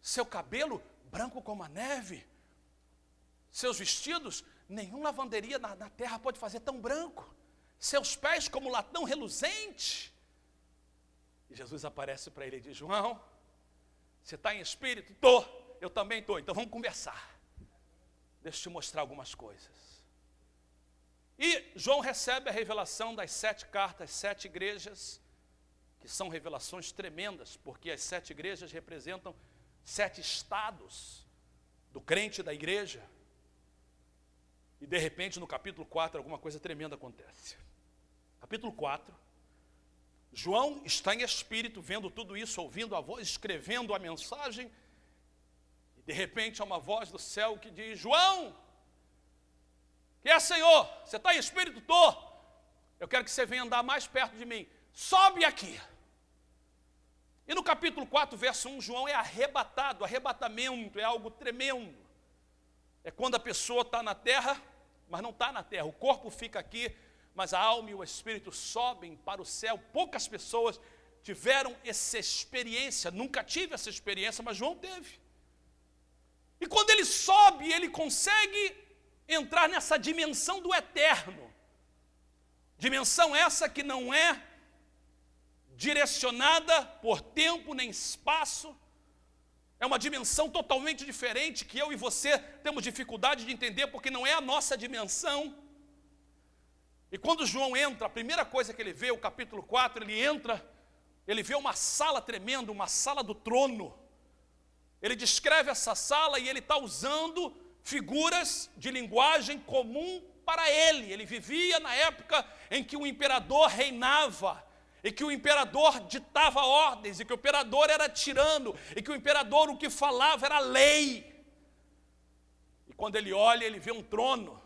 seu cabelo branco como a neve, seus vestidos, nenhuma lavanderia na terra pode fazer tão branco, seus pés como latão reluzente. E Jesus aparece para ele e diz: João, você está em espírito? Estou, eu também estou, então vamos conversar. Deixa eu te mostrar algumas coisas. E João recebe a revelação das 7 cartas, 7 igrejas, que são revelações tremendas, porque as 7 igrejas representam 7 estados do crente da igreja. E de repente no capítulo 4 alguma coisa tremenda acontece. Capítulo 4, João está em espírito, vendo tudo isso, ouvindo a voz, escrevendo a mensagem, e de repente há uma voz do céu que diz: João, que é, Senhor? Você está em espírito? Estou. Eu quero que você venha andar mais perto de mim. Sobe aqui. E no capítulo 4, verso 1, João é arrebatado. Arrebatamento é algo tremendo. É quando a pessoa está na terra, mas não está na terra. O corpo fica aqui, mas a alma e o espírito sobem para o céu. Poucas pessoas tiveram essa experiência. Nunca tive essa experiência, mas João teve. E quando ele sobe, ele consegue entrar nessa dimensão do eterno. Dimensão essa que não é direcionada por tempo nem espaço. É uma dimensão totalmente diferente que eu e você temos dificuldade de entender, porque não é a nossa dimensão. E quando João entra, a primeira coisa que ele vê, o capítulo 4, ele entra, ele vê uma sala tremenda, uma sala do trono. Ele descreve essa sala e ele está usando figuras de linguagem comum para ele. Ele vivia na época em que o imperador reinava, e que o imperador ditava ordens, e que o imperador era tirano, e que o imperador o que falava era lei. E quando ele olha, ele vê um trono.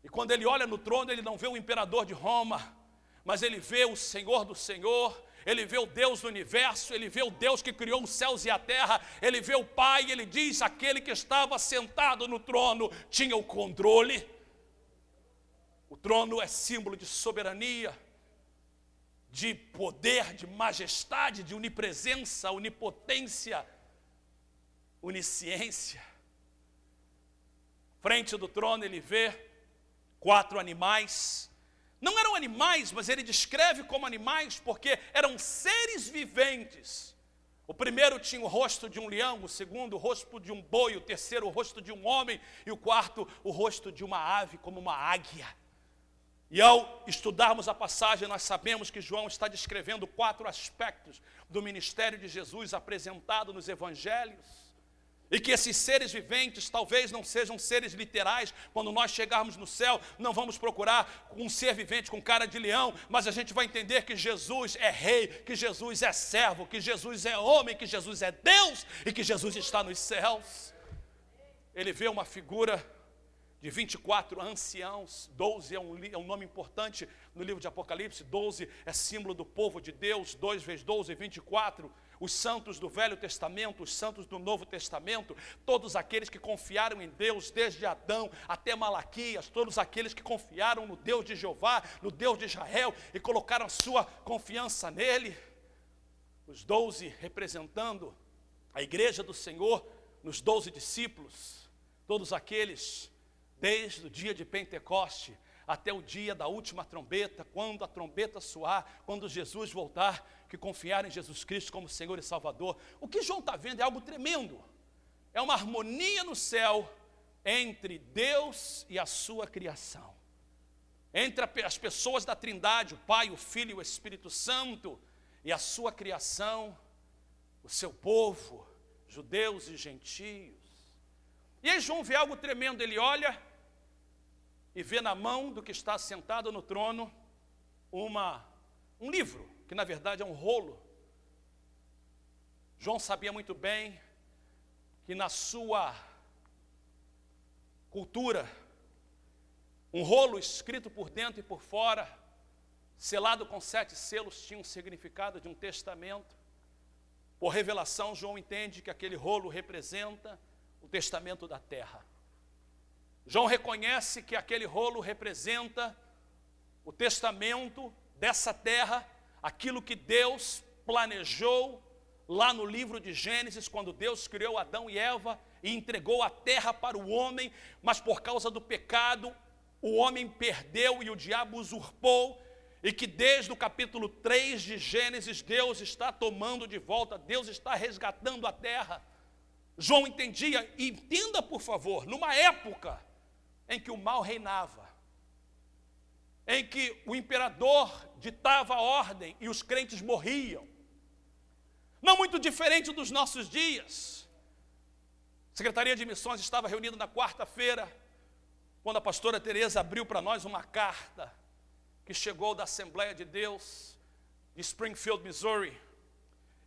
E quando ele olha no trono, ele não vê o imperador de Roma, mas ele vê o Senhor do Senhor, ele vê o Deus do universo, ele vê o Deus que criou os céus e a terra, ele vê o Pai, e ele diz: aquele que estava sentado no trono tinha o controle. O trono é símbolo de soberania, de poder, de majestade, de onipresença, onipotência, onisciência. Frente do trono ele vê 4 animais. Não eram animais, mas ele descreve como animais porque eram seres viventes. O primeiro tinha o rosto de um leão, o segundo o rosto de um boi, o terceiro o rosto de um homem e o quarto o rosto de uma ave, como uma águia. E ao estudarmos a passagem, nós sabemos que João está descrevendo 4 aspectos do ministério de Jesus apresentado nos evangelhos. E que esses seres viventes talvez não sejam seres literais. Quando nós chegarmos no céu, não vamos procurar um ser vivente com cara de leão, mas a gente vai entender que Jesus é rei, que Jesus é servo, que Jesus é homem, que Jesus é Deus e que Jesus está nos céus. Ele vê uma figura de 24 anciãos. 12 é um nome importante no livro de Apocalipse. 12 é símbolo do povo de Deus. 2 vezes 12, 24. Os santos do Velho Testamento, os santos do Novo Testamento, todos aqueles que confiaram em Deus desde Adão até Malaquias, todos aqueles que confiaram no Deus de Jeová, no Deus de Israel e colocaram a sua confiança nele. Os 12 representando a igreja do Senhor, nos 12 discípulos, todos aqueles desde o dia de Pentecoste até o dia da última trombeta, quando a trombeta soar, quando Jesus voltar, que confiaram em Jesus Cristo como Senhor e Salvador. O que João está vendo é algo tremendo. É uma harmonia no céu entre Deus e a sua criação. Entre as pessoas da Trindade, o Pai, o Filho e o Espírito Santo, e a sua criação, o seu povo, judeus e gentios. E aí João vê algo tremendo, ele olha e vê na mão do que está sentado no trono um livro, que na verdade é um rolo. João sabia muito bem que na sua cultura, um rolo escrito por dentro e por fora, selado com 7 selos, tinha um significado de um testamento. Por revelação, João entende que aquele rolo representa o testamento da terra. João reconhece que aquele rolo representa o testamento dessa terra, aquilo que Deus planejou lá no livro de Gênesis, quando Deus criou Adão e Eva e entregou a terra para o homem, mas por causa do pecado, o homem perdeu e o diabo usurpou, e que desde o capítulo 3 de Gênesis, Deus está tomando de volta, Deus está resgatando a terra. João entendia, e entenda por favor, numa época em que o mal reinava, em que o imperador ditava a ordem e os crentes morriam, não muito diferente dos nossos dias. A Secretaria de Missões estava reunida na quarta-feira, quando a pastora Tereza abriu para nós uma carta que chegou da Assembleia de Deus de Springfield, Missouri.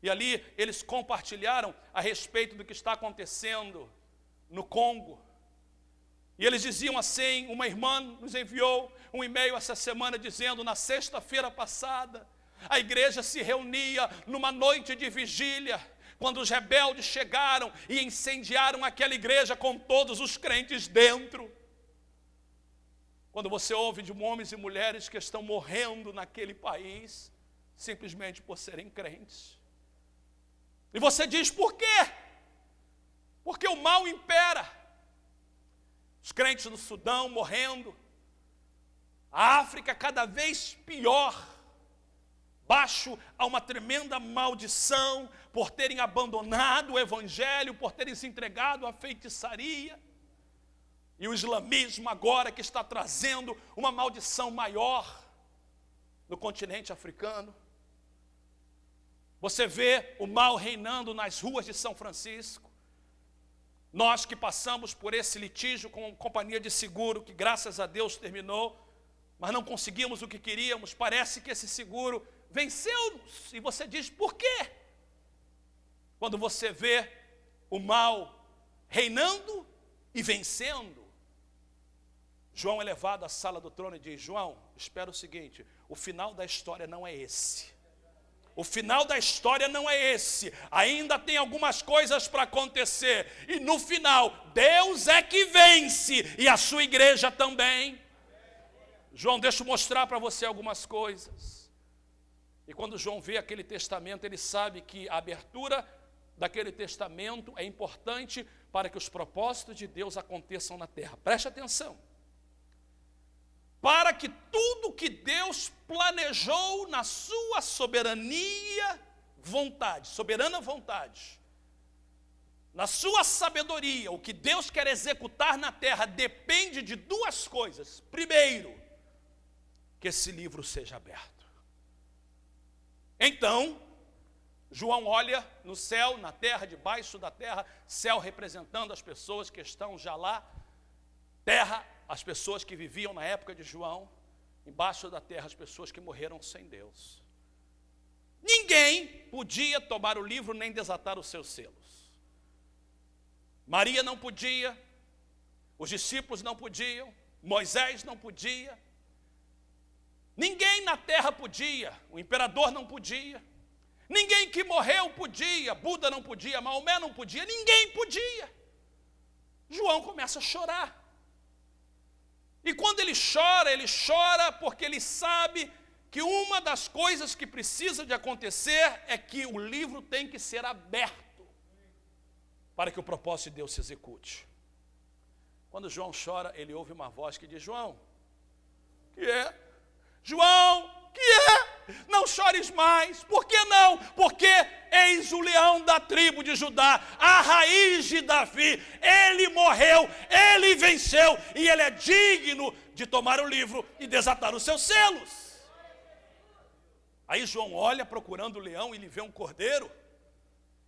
E ali eles compartilharam a respeito do que está acontecendo no Congo. E eles diziam assim, uma irmã nos enviou um e-mail essa semana dizendo, na sexta-feira passada, a igreja se reunia numa noite de vigília, quando os rebeldes chegaram e incendiaram aquela igreja com todos os crentes dentro. Quando você ouve de homens e mulheres que estão morrendo naquele país, simplesmente por serem crentes. E você diz, por quê? Porque o mal impera. Os crentes no Sudão morrendo, a África cada vez pior, baixo a uma tremenda maldição, por terem abandonado o evangelho, por terem se entregado à feitiçaria. E o islamismo agora que está trazendo uma maldição maior no continente africano. Você vê o mal reinando nas ruas de São Francisco. Nós que passamos por esse litígio com a companhia de seguro, que graças a Deus terminou, mas não conseguimos o que queríamos, parece que esse seguro venceu-nos. E você diz, por quê? Quando você vê o mal reinando e vencendo, João é levado à sala do trono e diz, João, espera o seguinte, o final da história não é esse. O final da história não é esse. Ainda tem algumas coisas para acontecer. E no final, Deus é que vence. E a sua igreja também. João, deixa eu mostrar para você algumas coisas. E quando João vê aquele testamento, ele sabe que a abertura daquele testamento é importante para que os propósitos de Deus aconteçam na terra. Preste atenção. Para que tudo que Deus planejou na sua soberana vontade, na sua sabedoria, o que Deus quer executar na terra depende de duas coisas. Primeiro, que esse livro seja aberto. Então, João olha no céu, na terra, debaixo da terra, céu representando as pessoas que estão já lá, terra, as pessoas que viviam na época de João, embaixo da terra, as pessoas que morreram sem Deus. Ninguém podia tomar o livro nem desatar os seus selos. Maria não podia, os discípulos não podiam, Moisés não podia, ninguém na terra podia, o imperador não podia, ninguém que morreu podia, Buda não podia, Maomé não podia, ninguém podia. João começa a chorar. E quando ele chora porque ele sabe que uma das coisas que precisa de acontecer é que o livro tem que ser aberto para que o propósito de Deus se execute. Quando João chora, ele ouve uma voz que diz, João, que é? João, que é? Não chores mais. Por que não? Porque eis o leão da tribo de Judá, a raiz de Davi. Ele morreu, ele venceu e ele é digno de tomar o livro e desatar os seus selos. Aí João olha procurando o leão e ele vê um cordeiro.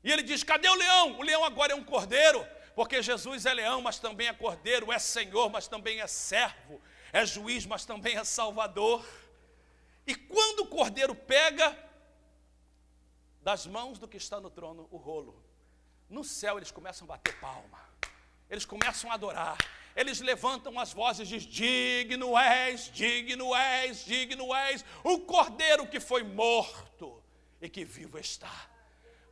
E ele diz, cadê o leão? O leão agora é um cordeiro, porque Jesus é leão, mas também é cordeiro, é Senhor, mas também é servo, é juiz, mas também é salvador. E quando o cordeiro pega das mãos do que está no trono o rolo, no céu eles começam a bater palma, eles começam a adorar, eles levantam as vozes e dizem, digno és, digno és, digno és, o cordeiro que foi morto e que vivo está.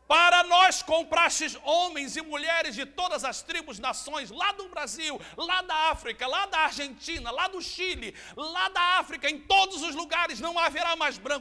Para nós comprastes homens e mulheres de todas as tribos, nações, lá do Brasil, lá da África, lá da Argentina, lá do Chile, lá da África, em todos os lugares, não haverá mais branco,